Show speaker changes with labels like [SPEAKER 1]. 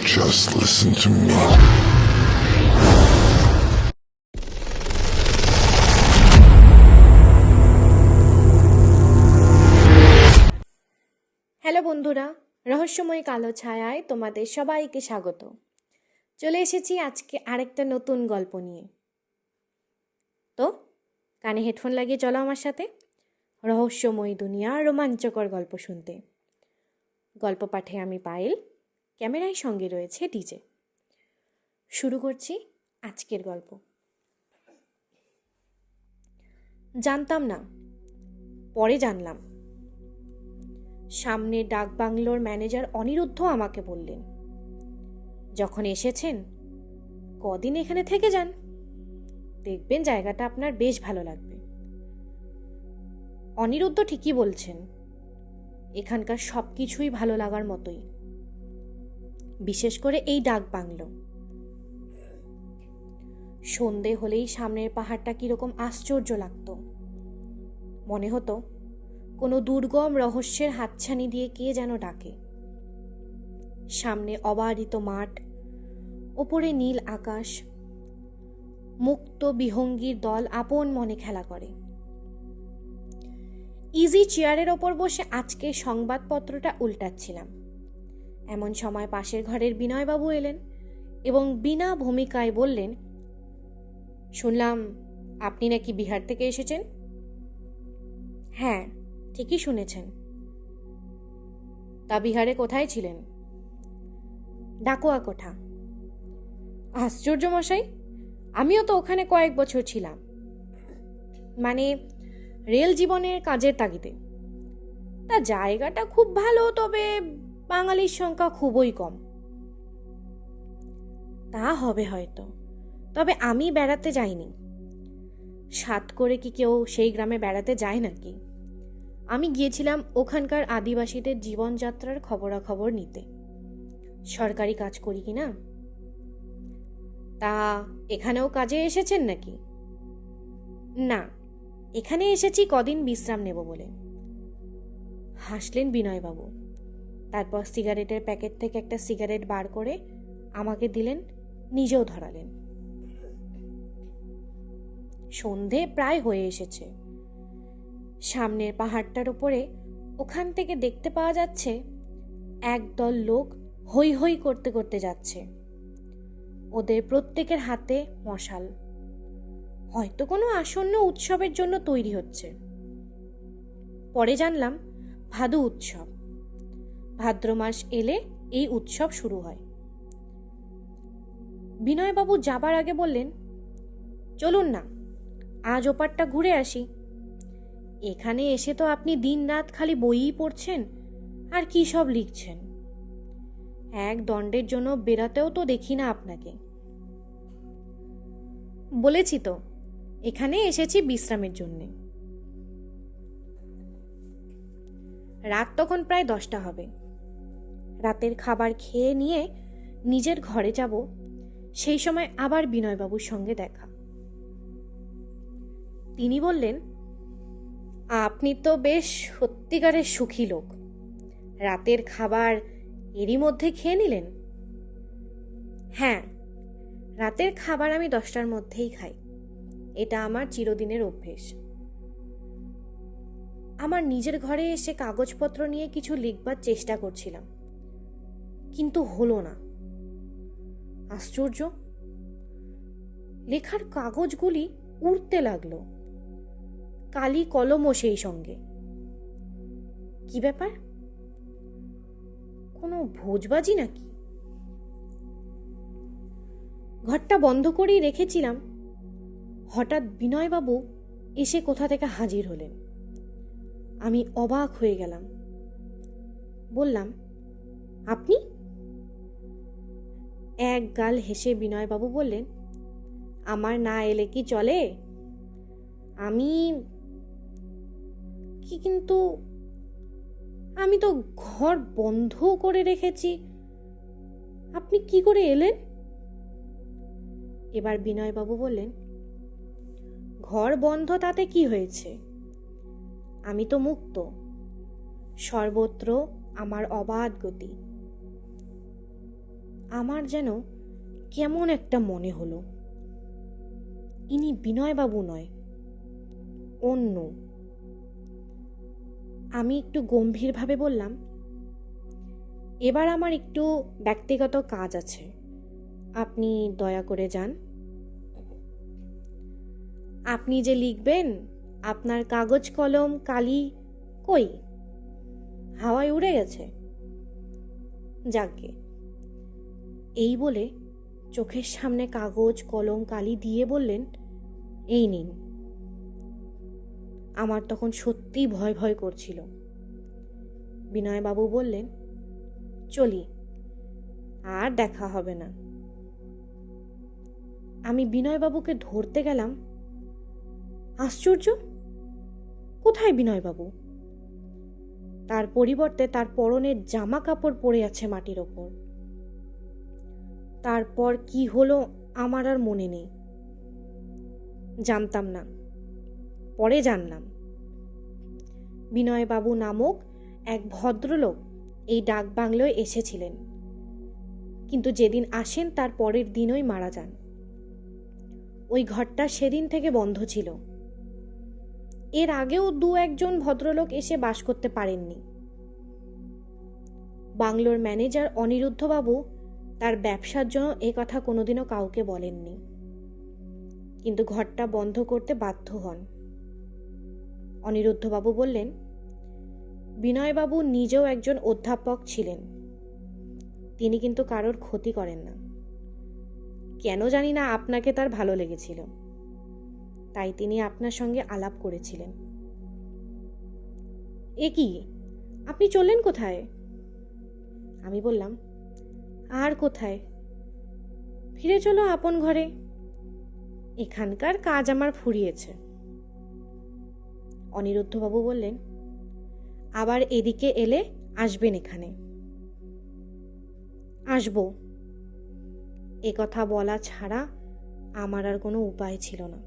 [SPEAKER 1] just listen to me.
[SPEAKER 2] Hello বন্ধুরা, রহস্যময় কালো ছায়ায় তোমাদের সবাইকে স্বাগত। চলে এসেছি আজকে আরেকটা নতুন গল্প নিয়ে। তো কানে হেডফোন লাগিয়ে চলো আমার সাথে রহস্যময় দুনিয়া রোমাঞ্চকর গল্প শুনতে। গল্প পাঠে আমি পায়েল, ক্যামেরায় সঙ্গে রয়েছে ডিজে। শুরু করছি আজকের গল্প। জানতাম না, পরে জানলাম। সামনে ডাক বাংলোর ম্যানেজার অনিরুদ্ধ আমাকে বললেন, যখন এসেছেন কদিন এখানে থেকে যান, দেখবেন জায়গাটা আপনার বেশ ভালো লাগবে। অনিরুদ্ধ ঠিকই বলছেন, এখানকার সব কিছুই ভালো লাগার মতোই, বিশেষ করে এই ডাক বাংলো। সন্ধে হলেই সামনের পাহাড়টা কিরকম আশ্চর্য লাগতো। মনে হতো কোনো দুর্গম রহস্যের হাতছানি দিয়ে কে যেন ডাকে। সামনে অবারিত মাঠ, ওপরে নীল আকাশ, মুক্ত বিহঙ্গীর দল আপন মনে খেলা করে। ইজি চেয়ারের ওপর বসে আজকে সংবাদপত্রটা উল্টাচ্ছিলাম। এমন সময় পাশের ঘরের বিনয়বাবু এলেন এবং বিনা ভূমিকায় বললেন, শুনলাম আপনি নাকি বিহার থেকে এসেছেন। হ্যাঁ, ঠিকই শুনেছেন। তা বিহারে কোথায় ছিলেন? ডাকুয়া কোঠা। আশ্চর্য মশাই, আমিও তো ওখানে কয়েক বছর ছিলাম, মানে রেল জীবনের কাজের তাগিদে। তা জায়গাটা খুব ভালো, তবে বাঙালির সংখ্যা খুবই কম। তা হবে হয়তো, তবে আমি বেড়াতে যাইনি। সাত করে কি কেউ সেই গ্রামে বেড়াতে যায় নাকি? আমি গিয়েছিলাম ওখানকার আদিবাসীদের জীবনযাত্রার খবরাখবর নিতে। সরকারি কাজ করি কি না। তা এখানেও কাজে এসেছেন নাকি? না, এখানে এসেছি কদিন বিশ্রাম নেব বলে। হাসলেন বিনয়বাবু। তারপর সিগারেটের প্যাকেট থেকে একটা সিগারেট বার করে আমাকে দিলেন, নিজেও ধরালেন। সন্ধে প্রায় হয়ে এসেছে। সামনের পাহাড়টার উপরে ওখান থেকে দেখতে পাওয়া যাচ্ছে একদল লোক হৈ হৈ করতে করতে যাচ্ছে। ওদের প্রত্যেকের হাতে মশাল, হয়তো কোনো আসন্ন উৎসবের জন্য তৈরি হচ্ছে। পরে জানলাম ভাদু উৎসব। ভাদ্র মাস এলে এই উৎসব শুরু হয়। বিনয়বাবু যাবার আগে বললেন, চলুন না, আজ ওপারটা ঘুরে আসি। এখানে এসে তো আপনি দিন রাত খালি বইই পড়ছেন আর কি সব লিখছেন। এক দণ্ডের জন্য বেরাতেও তো দেখি না আপনাকে। বলেছি তো, এখানে এসেছি বিশ্রামের জন্যে। রাত তখন প্রায় 10টা হবে। রাতের খাবার খেয়ে নিয়ে নিজের ঘরে যাব, সেই সময় আবার বিনয়বাবুর সঙ্গে দেখা। তিনি বললেন, আপনি তো বেশ সত্যিকারের সুখী লোক। রাতের খাবার এরই মধ্যে খেয়ে নিলেন? হ্যাঁ, রাতের খাবার আমি 10টার মধ্যেই খাই। এটা আমার চিরদিনের অভ্যেস। আমার নিজের ঘরে এসে কাগজপত্র নিয়ে কিছু লিখবার চেষ্টা করছিলাম, কিন্তু হলো না। আশ্চর্য, লেখার কাগজগুলি উড়তে লাগলো, কালি কলমও সেই সঙ্গে। কি ব্যাপার? কোনো ভোজবাজি নাকি? ঘরটা বন্ধ করেই রেখেছিলাম। হঠাৎ বিনয়বাবু এসে কোথা থেকে হাজির হলেন। আমি অবাক হয়ে গেলাম। বললাম, আপনি? এক গাল হেসে বিনয়বাবু বললেন, আমার না এলে কি চলে? আমি কি, কিন্তু আমি তো ঘর বন্ধ করে রেখেছি, আপনি কি করে এলেন? এবার বিনয়বাবু বললেন, ঘর বন্ধ তাতে কি হয়েছে? আমি তো মুক্ত, সর্বত্র আমার অবাধ গতি। আমার যেন কেমন একটা মনে হলো। ইনি বিনয়বাবু নয়, অন্য। আমি একটু গম্ভীরভাবে বললাম, এবার আমার একটু ব্যক্তিগত কাজ আছে, আপনি দয়া করে যান। আপনি যে লিখবেন, আপনার কাগজ কলম কালি কই? হাওয়ায় উড়ে গেছে? যাকগে। এই বলে চোখের সামনে কাগজ কলম কালি দিয়ে বললেন, এই নিন। আমার তখন সত্যিই ভয় ভয় করছিল। বিনয়বাবু বললেন, চলি, আর দেখা হবে না। আমি বিনয়বাবুকে ধরতে গেলাম। আশ্চর্য, কোথায় বিনয়বাবু? তার পরিবর্তে তার পরনের জামা কাপড় পরে আছে মাটির ওপর। তারপর কি হলো আমার আর মনে নেই, জানতাম না, পরে জানলাম। বিনয়বাবু নামক এক ভদ্রলোক এই ডাক বাংলোয় এসেছিলেন, কিন্তু যেদিন আসেন তার পরের দিনই মারা যান। ওই ঘরটা সেদিন থেকে বন্ধ ছিল। এর আগেও 2-1 ভদ্রলোক এসে বাস করতে পারেননি। বাংলোর ম্যানেজার অনিরুদ্ধবাবু তার ব্যবসার জন্য এ কথা কোনোদিনও কাউকে বলেননি, কিন্তু ঘরটা বন্ধ করতে বাধ্য হন। অনিরুদ্ধবাবু বললেন, বিনয়বাবু নিজেও একজন অধ্যাপক ছিলেন, তিনি কিন্তু কারোর ক্ষতি করেন না। কেন জানি না আপনাকে তার ভালো লেগেছিল, তাই তিনি আপনার সঙ্গে আলাপ করেছিলেন। এ কি, আপনি চললেন কোথায়? আমি বললাম, আর কোথায়, ফিরে চলো আপন ঘরে, এখানকার কাজ আমার ফুরিয়েছে। অনিরুদ্ধবাবু বললেন, আবার এদিকে এলে আসবেন এখানে। আসবো, এ কথা বলা ছাড়া আমার আর কোনো উপায় ছিল না।